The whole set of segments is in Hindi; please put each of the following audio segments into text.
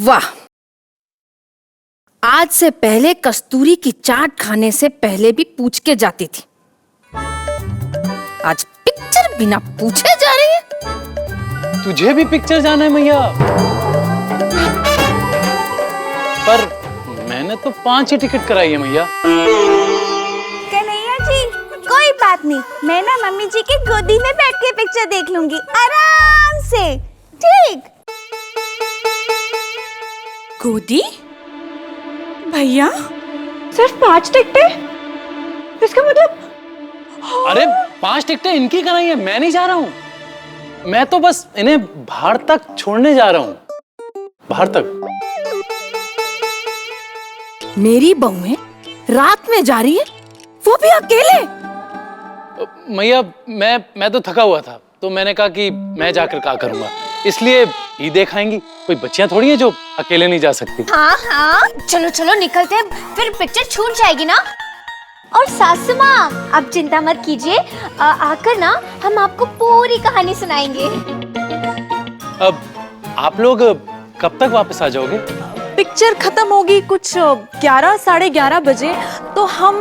वाह, आज से पहले कस्तूरी की चाट खाने से पहले भी पूछ के जाती थी, आज पिक्चर बिना पूछे जा रही है। तुझे भी पिक्चर जाना है मैया? पर मैंने तो 5 ही टिकट कराई है मैया। कन्हैया जी, कोई बात नहीं, मैं ना मम्मी जी की गोदी में बैठ के पिक्चर देख लूंगी आराम से। ठीक? गोदी? भैया सिर्फ 5 टिकटें? इसका मतलब? अरे 5 टिकटें इनकी कराई है, मैं नहीं जा रहा हूँ। मैं तो बस इन्हें बाहर तक छोड़ने जा रहा हूँ, बाहर तक। मेरी बहुएं रात में जा रही है, वो भी अकेले। मैया मैं तो थका हुआ था, तो मैंने कहा कि मैं जाकर क्या करूंगा, इसलिए ये देखाएंगी। कोई बच्चियां थोड़ी हैं जो अकेले नहीं जा सकती। हाँ हाँ, चलो चलो निकलते हैं, फिर पिक्चर छूट जाएगी ना। और सासू माँ, आप चिंता मत कीजिए, आकर ना हम आपको पूरी कहानी सुनाएंगे। अब आप लोग कब तक वापस आ जाओगे? पिक्चर खत्म होगी कुछ 11 साढ़े 11 बजे, तो हम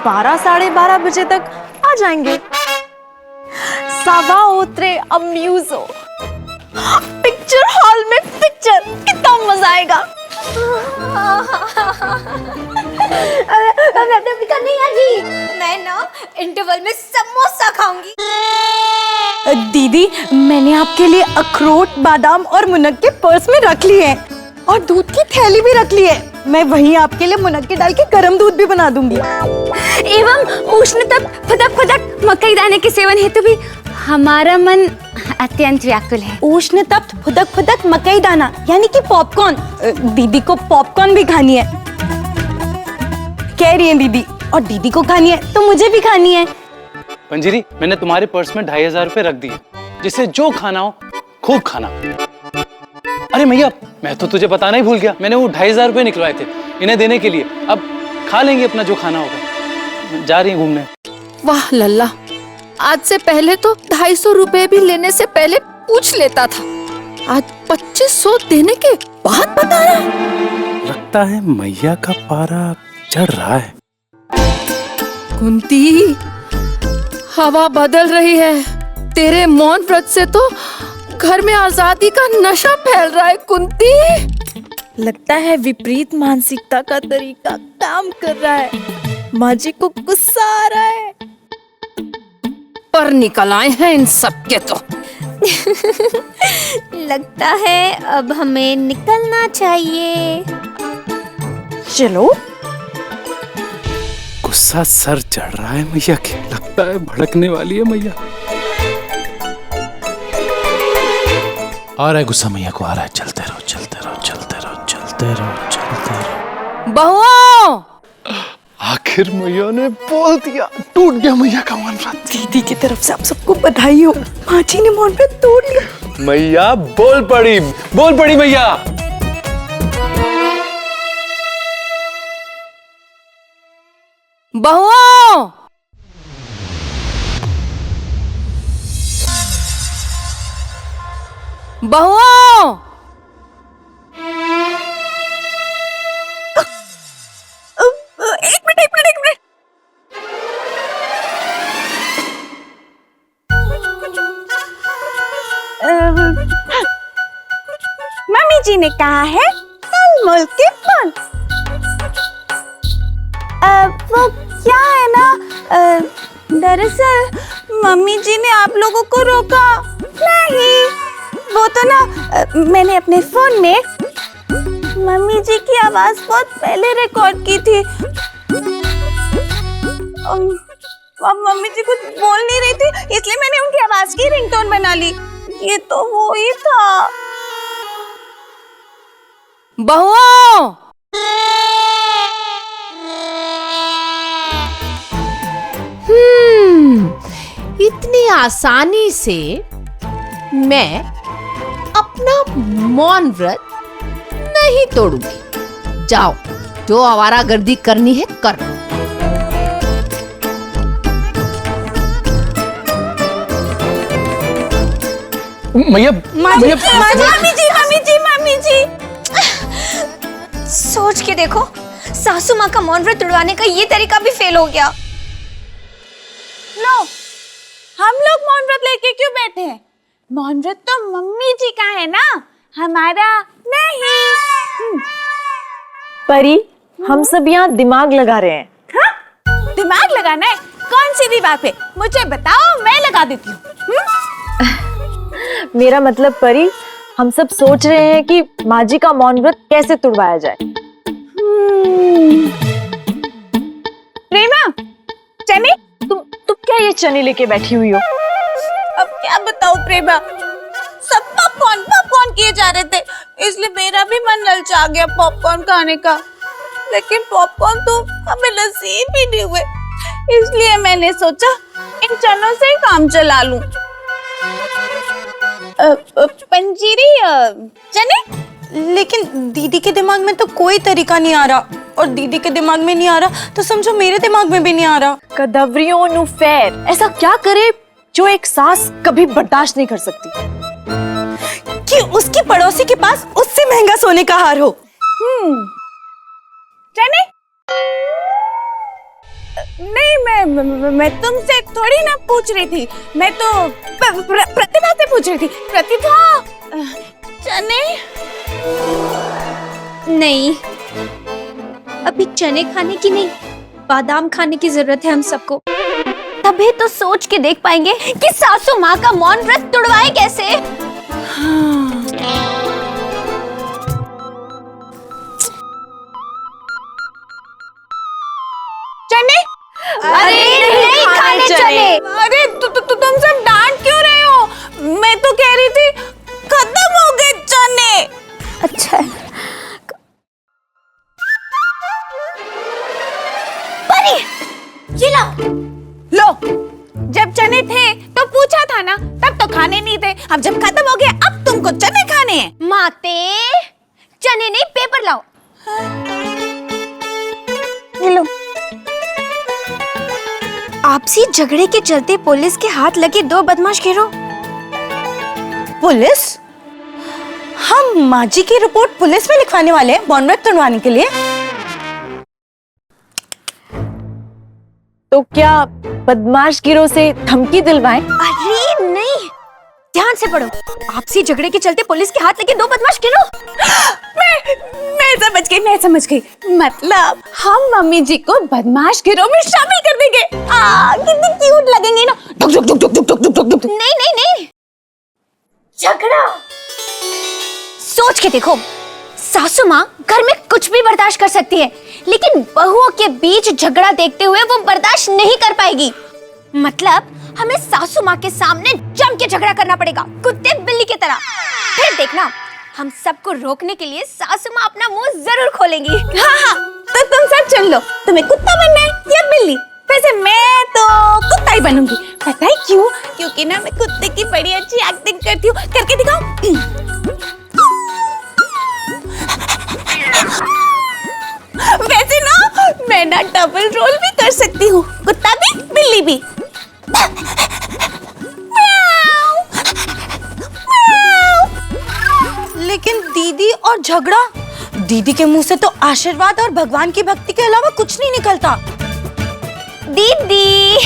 12 साढ़े 12 बजे तक आ जाएंगे। सावा उतरे अम्यूजो, पिक्चर हॉल में पिक्चर, कितना मजा आएगा। कन्हैया जी, मैं ना इंटरवल में समोसा खाऊंगी। दीदी, मैंने आपके लिए अखरोट, बादाम और मुनक्के पर्स में रख लिए हैं, और दूध की थैली भी रख ली है। मैं वहीं आपके लिए मुनक्के डाल के गर्म दूध भी बना दूंगी। एवं उष्ण तप फदक फदक मकई दाने के सेवन हेतु भी हमारा मन अत्यंत व्याकुल है। उष्ण तप्त फुदक फुदक मकई दाना यानी कि पॉपकॉर्न। दीदी को पॉपकॉर्न भी खानी है, कह रही है दीदी, और दीदी को खानी है तो मुझे भी खानी है। पंजीरी, मैंने तुम्हारे पर्स में 2500 रुपए रख दिए, जिसे जो खाना हो खूब खाना। अरे मैया, मैं तो तुझे बताना ही भूल गया, मैंने वो 2500 रुपए निकलवाए थे इन्हें देने के लिए। अब खा लेंगे अपना जो खाना होगा। जा रही है घूमने। वाह लल्ला, आज से पहले तो 250 रुपए भी लेने से पहले पूछ लेता था, आज 2500 देने के बाद बता रहा है। लगता है मैया का पारा चढ़ रहा है। कुंती, हवा बदल रही है, तेरे मौन व्रत से तो घर में आजादी का नशा फैल रहा है। कुंती, लगता है विपरीत मानसिकता का तरीका काम कर रहा है। माँ जी को गुस्सा आ रहा है। पर निकल आए हैं इन सब के तो। लगता है अब हमें निकलना चाहिए। चलो। गुस्सा सर चढ़ रहा है मैया के, लगता है भड़कने वाली है मैया। आ रहा है गुस्सा मैया को, आ रहा है। चलते रहो चलते रहो चलते रहो चलते रहो चलते रहो। बहुओं, आखिर मैया ने बोल दिया, टूट गया मैया का मौन व्रत। दीदी की तरफ से आप सबको बधाई हो, माँ जी ने मौन व्रत तोड़ लिया। मैया बोल पड़ी मैया। बहुओं, बहुओं, एक मिनट। मम्मी जी ने कहा है तलमल के फल। वो क्या है ना, दरअसल मम्मी जी ने आप लोगों को रोका नहीं। वो तो ना मैंने अपने फोन में मम्मी जी की आवाज बहुत पहले रिकॉर्ड की थी। अब मम्मी जी कुछ बोल नहीं रही थी, इसलिए मैंने उनकी आवाज की रिंगटोन बना ली। ये तो वो ही था। बहुओं, इतनी आसानी से मैं अपना मौन व्रत नहीं तोड़ूंगी। जाओ, जो आवारागर्दी करनी है कर। मैया मम्मी जी सोच के देखो, सासू माँ का मौन व्रत तोड़वाने का ये तरीका भी फेल हो गया। लो, हम लोग मौन व्रत लेके क्यों बैठे हैं? मौन व्रत तो मम्मी जी का है ना, हमारा नहीं। परी, हम सब यहाँ दिमाग लगा रहे हैं। हाँ? दिमाग लगाना है? कौन सी बात है? मुझे बताओ, मैं लगा देती हूँ। मेरा मतलब परी, हम सब सोच रहे हैं कि माँ जी का मौन व्रत कैसे तुड़वाया जाए। प्रेमा, चने? तुम क्या ये चने लेके बैठी हुई हो? अब क्या बताऊं प्रेमा, सब पॉपकॉर्न किए जा रहे थे, इसलिए मेरा भी मन ललचा गया पॉपकॉर्न खाने का। लेकिन पॉपकॉर्न तो हमें नसीब ही नहीं हुए, इसलिए मैंने सोचा इन चनों से ही काम चला लूं। पंजीरी चने? लेकिन दीदी के दिमाग में तो कोई तरीका नहीं आ रहा, और दीदी के दिमाग में नहीं आ रहा तो समझो मेरे दिमाग में भी नहीं आ रहा। कदवरियों नु फेर, ऐसा क्या करे जो एक सास कभी बर्दाश्त नहीं कर सकती? कि उसकी पड़ोसी के पास उससे महंगा सोने का हार हो। चने? नहीं, मैं तुमसे थोड़ी ना पूछ रही थी, मैं तो प्रतिभा से पूछ रही थी। प्रतिभा, चने? नहीं, अभी चने खाने की नहीं, बादाम खाने की जरूरत है हम सबको। तभी तो सोच के देख पाएंगे कि सासू माँ का मौन व्रत तुड़वाए कैसे। चने? अरे नहीं खाने चने। अरे तुम सब डांट क्यों रहे हो? मैं तो कह रही थी खत्म हो गए चने। अच्छा, परी, ये लो। जब चने थे तो पूछा था ना, तब तो खाने नहीं थे। अब जब खत्म हो गए, अब तुमको चने खाने हैं। माते, चने नहीं, पेपर लाओ। ये लो। आपसी झगड़े के चलते पुलिस के हाथ लगे 2 बदमाश घेरो। पुलिस? हम माँ जी की रिपोर्ट पुलिस में लिखवाने वाले हैं मौन व्रत तुड़वाने के लिए। तो क्या बदमाश गिरोह से धमकी दिलवाएं? अरे नहीं, ध्यान से पढ़ो। आपसी झगड़े के चलते पुलिस के हाथ लगे 2 बदमाश घेरो। मैं समझ गई। मतलब हम मम्मी जी को बदमाश गिरोह में शामिल कर देंगे। कितने क्यूट लगेंगे ना। डुक डुक डुक डुक डुक डुक डुक डुक। नहीं, झगड़ा। सोच के देखो, सासू माँ घर में कुछ भी बर्दाश्त कर सकती है, लेकिन बहुओं के बीच झगड़ा देखते हुए वो बर्दाश्त नहीं कर पाएगी। मतलब हमें सासू माँ के सामने जम के झगड़ा करना पड़ेगा, कुत्ते बिल्ली की तरह। फिर देखना, हम सबको रोकने के लिए सासू माँ अपना मुंह जरूर खोलेंगी। हाँ, तो तुम सब चुन लो, तुम्हें कुत्ता बनना है या बिल्ली। वैसे मैं तो कुत्ता ही बनूंगी। पता है क्यों? क्योंकि ना मैं कुत्ते की बड़ी अच्छी एक्टिंग करती हूँ। करके दिखाओ। वैसे ना मैं ना डबल रोल भी कर सकती हूँ, कुत्ता भी बिल्ली भी। लेकिन दीदी और झगड़ा, दीदी के मुंह से तो आशीर्वाद और भगवान की भक्ति के अलावा कुछ नहीं निकलता। दीदी,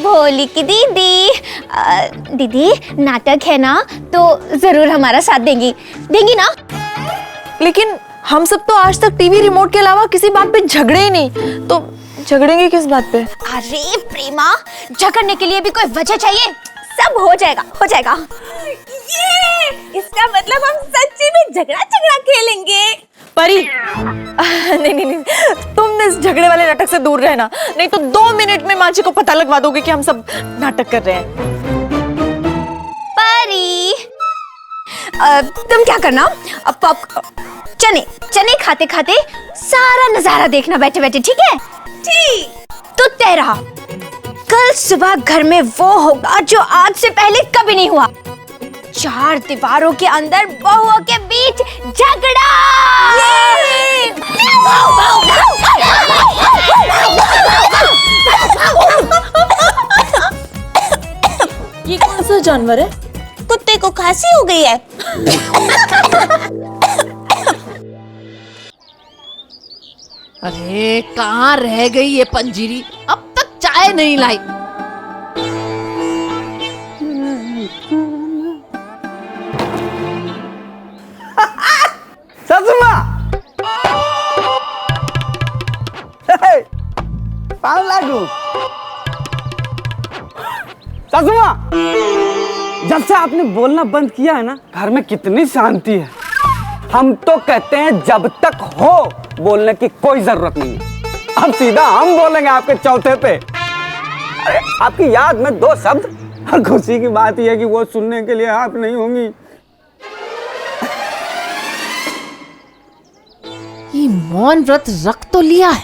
भोली की दीदी। दीदी, नाटक है ना, तो जरूर हमारा साथ देंगी ना? लेकिन हम सब तो आज तक टीवी रिमोट के अलावा किसी बात पे झगड़े ही नहीं, तो झगड़ेंगे किस बात पे? अरे प्रेमा, झगड़ने के लिए भी कोई वजह चाहिए। सब हो जाएगा। ये इसका मतलब हम सच्ची में झगड़ा खेलेंगे। परी, नहीं, तुम इस झगड़े वाले नाटक से दूर रहना, नहीं तो 2 मिनट में माँ जी को पता लगवा दोगे कि हम सब नाटक कर रहे हैं। परी, तुम क्या करना, चने खाते खाते सारा नजारा देखना बैठे बैठे, ठीक है? ठीक। तो तेरा कल सुबह घर में वो होगा जो आज से पहले कभी नहीं हुआ। 4 दीवारों के अंदर बहुओं के बीच झगड़ा। ये कौन सा जानवर है? कुत्ते को खांसी हो गई है। अरे कहाँ रह गई ये पंजीरी, अब तक चाय नहीं लाई। सासू माँ, पाँव लागू। सासू माँ, जब से आपने बोलना बंद किया है ना, घर में कितनी शांति है। हम तो कहते हैं जब तक हो बोलने की कोई जरूरत नहीं है। अब सीधा हम बोलेंगे आपके चौथे पे। अरे आपकी याद में 2 शब्द, और खुशी की बात यह है कि वो सुनने के लिए आप नहीं होंगी। ये मौन व्रत रख तो लिया है,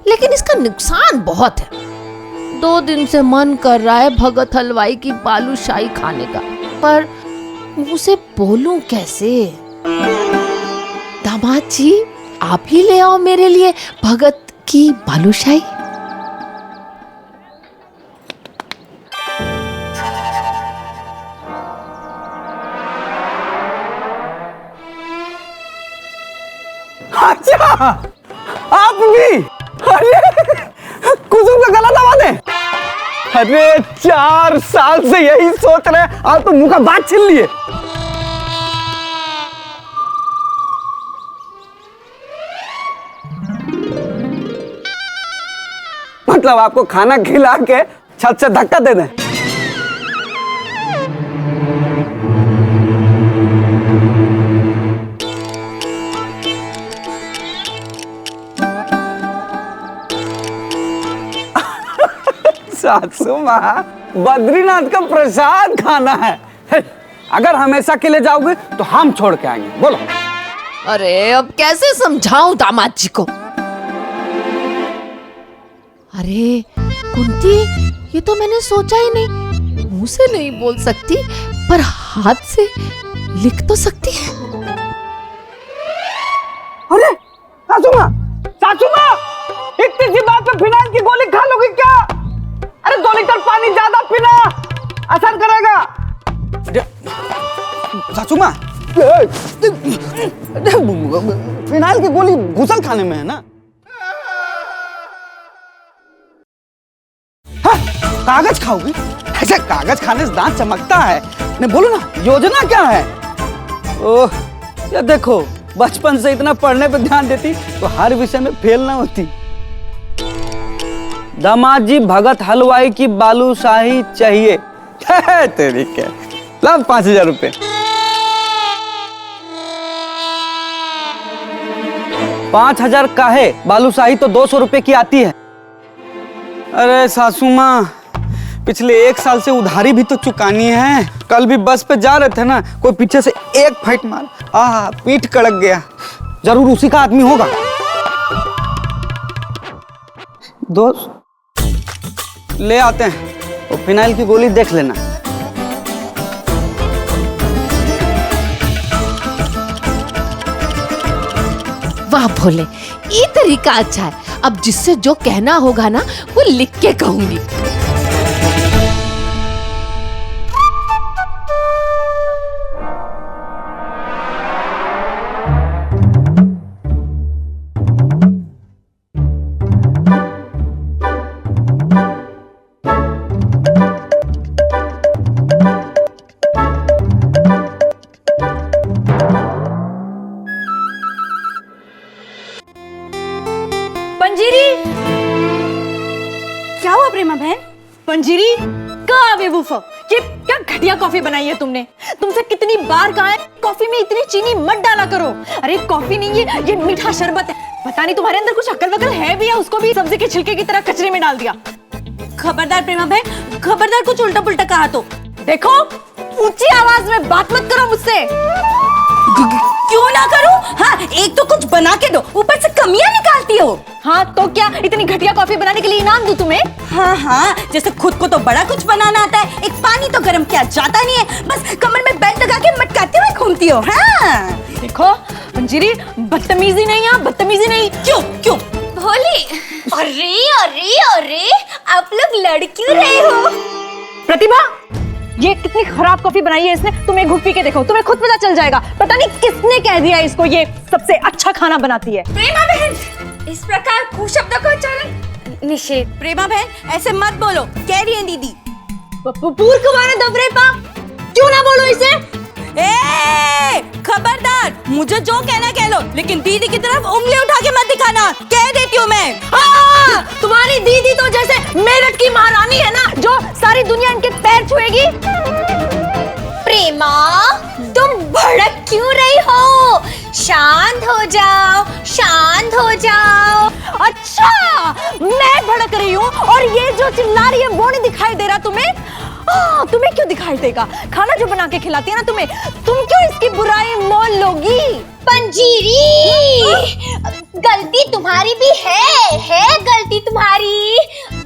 लेकिन इसका नुकसान बहुत है। 2 दिन से मन कर रहा है भगत हलवाई की बालूशाही खाने का, पर मुंह से बोलूं कैसे? दामाद जी, आप ही ले आओ मेरे लिए भगत की बालूशाही। अच्छा, आप भी? अरे कुसुम का गला दबा दे। अरे 4 साल से यही सोच रहे, आप तो मुंह का बात छीन लिए। मतलब आपको खाना खिला के छत से धक्का दे दें? सासू माँ, बद्रीनाथ का प्रसाद खाना है। अगर हमेशा के लिए जाओगे तो हम छोड़ के आएंगे। बोलो। अरे अब कैसे समझाऊं दामाद जी को? अरे कुंती, ये तो मैंने सोचा ही नहीं। मुंह से नहीं बोल सकती, पर हाथ से लिख तो सकती है। अरे सासू माँ, सासू माँ, इतनी सी बात पे फिनाइल की गोली खा लोगी क्या? अरे 2 लीटर पानी ज्यादा पीना असर करेगा। सासू माँ, फिनाइल की गोली घुसल खाने में है ना। हाँ, कागज खाओगी? ऐसे कागज खाने से दांत चमकता है। नहीं बोलो ना, योजना क्या है? ओह, ये देखो, बचपन से इतना पढ़ने पे ध्यान देती तो हर विषय में फेल ना होती। दामाद जी, भगत हलवाई की बालूशाही चाहिए। तेरी क्या, लब 5000 रुपए। 5000 का है, बालूशाही तो 200 रुपए की आती है। अरे सासू माँ, पिछले 1 साल से उधारी भी तो चुकानी है। कल भी बस पे जा रहे थे ना, कोई पीछे से एक फाइट मार, पीठ कड़क गया। जरूर उसी का आदमी होगा। दोस्त ले आते हैं, और फिनाइल की गोली देख लेना। वाह भोले, ये तरीका अच्छा है। अब जिससे जो कहना होगा ना, वो लिख के कहूंगी। पंजीरी, क्या हुआ प्रेमा बहन? पंजीरी, कहाँ बेवकूफ? ये क्या घटिया कॉफी बनाई है तुमने? तुमसे कितनी बार कहा है कॉफी में इतनी चीनी मत डाला करो। अरे कॉफी नहीं है, ये मीठा शरबत है। पता नहीं तुम्हारे अंदर कुछ अक्ल वकल है भी या उसको भी सब्जी के छिलके की तरह कचरे में डाल दिया। खबरदार प्रेमा बहन, खबरदार कुछ उल्टा पुल्टा कहा तो। देखो, ऊंची आवाज में बात मत करो मुझसे। क्यों ना करूं? हाँ, एक तो कुछ बना के दो, ऊपर से कमियां निकालती हो। हाँ तो क्या, इतनी घटिया कॉफी बनाने के लिए इनाम दूं तुम्हें? हाँ हाँ, जैसे खुद को तो बड़ा कुछ बनाना आता है। एक पानी तो गर्म किया जाता नहीं है, बस कमर में बेल्ट लगा के मटकाते हुए घूमती हो। हाँ देखो मंजीरी, बदतमीजी नहीं है, बदतमीजी नहीं। क्यों क्यों? भोली, अरे अरे अरे, आप लोग लड़ क्यों रहे हो? प्रतिभा, ये कितनी खराब कॉफी बनाई है इसने। तुम एक घुट पी के देखो, तुम्हें खुद पता चल जाएगा। पता नहीं किसने कह दिया इसको ये सबसे अच्छा खाना बनाती है। प्रेमा बहन, इस प्रकार कुशब्दों को उच्चारण निषेध। प्रेमा बहन ऐसे मत बोलो, कह रही है दीदी। पूर्व माने दबरे पा, क्यों ना बोलो इसे? खबरदार, मुझे जो कहना कह लो, लेकिन दीदी की तरफ उंगली उठा के मत दिखाना, कह देती हूँ मैं। तुम्हारी दीदी तो जैसे मेरठ की महारानी है ना, जो सारी दुनिया इनके पैर छुएगी। प्रेमा, तुम भड़क क्यों रही हो? शांत हो जाओ, शांत हो जाओ। अच्छा, मैं भड़क रही हूँ और ये जो चिल्ला रही है वो नहीं दिखाई दे रहा तुम्हें? तुम्हें क्यों दिखाई देगा? खाना जो बना के खिलाती है ना तुम्हें, तुम क्यों इसकी बुराई मोल लोगी? पंजीरी, गलती तुम्हारी भी है गलती तुम्हारी।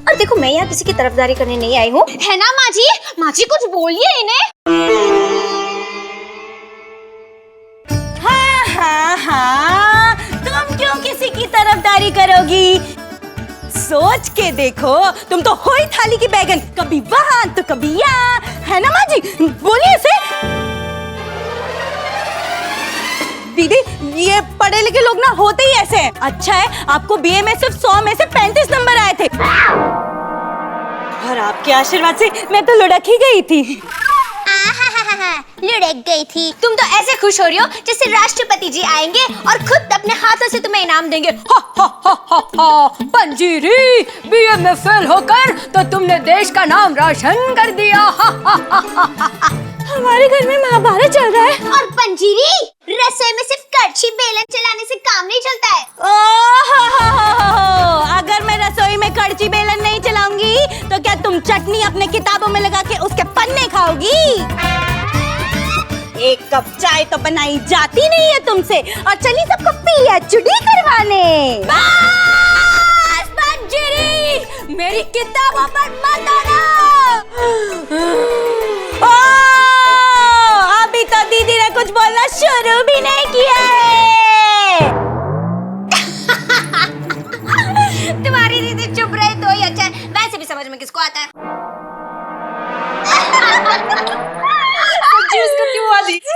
और देखो, मैं यहाँ किसी की तरफदारी करने नहीं आई हूँ, है ना माँ जी? माँ जी कुछ बोलिए इन्हें। हाँ, तुम क्यों किसी की तरफदारी करोगी? सोच के देखो, तुम तो हो ही थाली की बैगन, कभी वहां तो कभी यहाँ, है ना माँ जी? बोलिए इसे। दीदी, ये पढ़े लिखे लोग ना होते ही ऐसे हैं। अच्छा है आपको बीए में सिर्फ 100 में से 35 नंबर आए थे, और आपके आशीर्वाद से मैं तो लुढ़क ही गई थी। लुढ़क गई थी। तुम तो ऐसे खुश हो रही हो जैसे राष्ट्रपति जी आएंगे और खुद अपने हाथों से तुम्हें इनाम देंगे। पंजीरी, बीए में फेल होकर तो तुमने देश का नाम रोशन कर दिया। हमारे घर में महाभारत चल रहा है। और पंजीरी, रसोई में सिर्फ कड़छी बेलन चलाने से काम नहीं चलता है। अगर मैं रसोई में कड़छी बेलन नहीं चलाऊंगी तो क्या तुम चटनी अपने किताबों में लगा के उसके पन्ने खाओगी? एक कप चाय तो बनाई जाती नहीं है तुमसे, और चली सबको पीएचडी करवाने। बस पंजीरी, मेरी किताबों पर मत आना। अभी तो दीदी ने कुछ बोलना शुरू भी नहीं किया है। तुम्हारी दीदी चुप रहे तो ही अच्छा है, वैसे भी समझ में किसको आता है।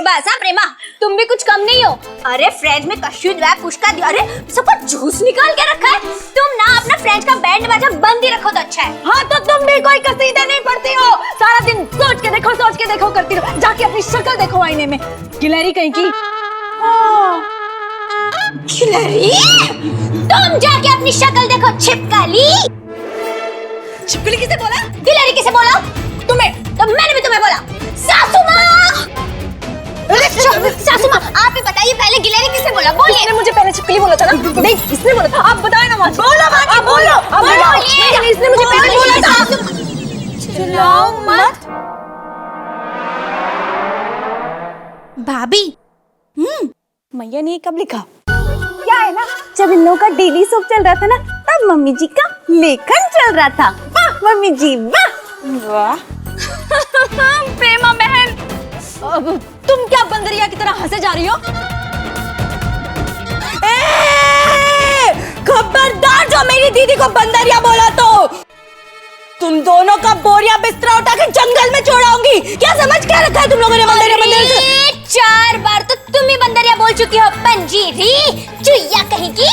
बस हाँ प्रेमा, तुम भी कुछ कम नहीं हो। अरे फ्रेंच में कशुद व कुश्का दिया, अरे सबका जूस निकाल के रखा है। तुम ना अपना फ्रेंच का बैंड बाजा बंद ही रखो तो अच्छा है। हाँ, तो तुम भी कोई कसीदे नहीं पढ़ती हो, सारा दिन सोच के देखो करती हो। जाके अपनी शक्ल देखो आईने में, गिलहरी कहीं की। गिलहरी? तुम जाके अपनी शक्ल देखो छिपकली। छिपकली किसे बोला? गिलहरी किसे बोला? तुम्हें, तो मैंने भी तुम्हें बोला। सासू माँ, सासू माँ आप ही बताइए, पहले गिलहरी किसे बोला? बोलिए। इसने मुझे पहले छिपकली बोला था ना? नहीं, इसने बोला था। आप बताए ना माँ। बोलो माँ जी, बोलो। नहीं, इसने मुझे पहले बोला था। चिल्लाओ मत। भाभी, मैया ने कब लिखा? क्या है ना, जब इन लोगों का डेली सोप चल रहा था ना, तब मम्मी जी का लेखन चल रहा था। वाह मम्मी जी, वाह वाह। प्रेमा बहन, तुम क्या बंदरिया की तरह हंसे जा रही हो? खबरदार, जो मेरी दीदी को बंदरिया बोला तो तुम दोनों का बोरिया बिस्तरा उठा के जंगल में छोड़ाऊंगी। क्या समझ क्या रखा है तुम लोगों ने बंदरिया? 4 बार तो तुम ही बंदरिया बोल चुकी हो पंजीरी, चुईया कहीं की।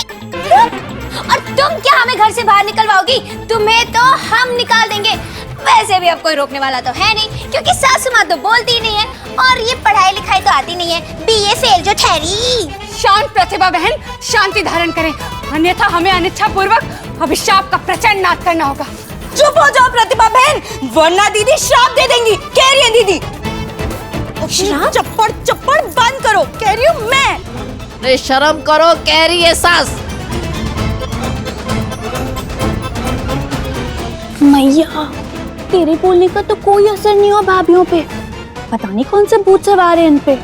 और तुम क्या हमें घर से बाहर निकलवाओगी? तुम्हें तो हम निकाल देंगे। वैसे भी अब कोई रोकने वाला तो है नहीं, क्योंकि सासू माँ तो बोलती ही नहीं है, और ये पढ़ाई लिखाई तो आती नहीं है, बीए फेल जो ठहरी। शांत प्रतिभा बहन, शांति धारण करें, अन्यथा हमें अनिच्छा पूर्वक अभिशाप का प्रचंड नाद करना होगा। चुप हो जाओ प्रतिभा बहन, वरना दीदी श्राप दे देंगी। कह रही है दीदी, चप्पड़ चप्पड़ बंद करो, कह रही हूँ मैं। अरे शर्म करो, कह रही है सास। मैया, तेरे बोलने का तो कोई असर नहीं हुआ भाभीयों पे, पता नहीं कौन से भूत सवार है इन पे।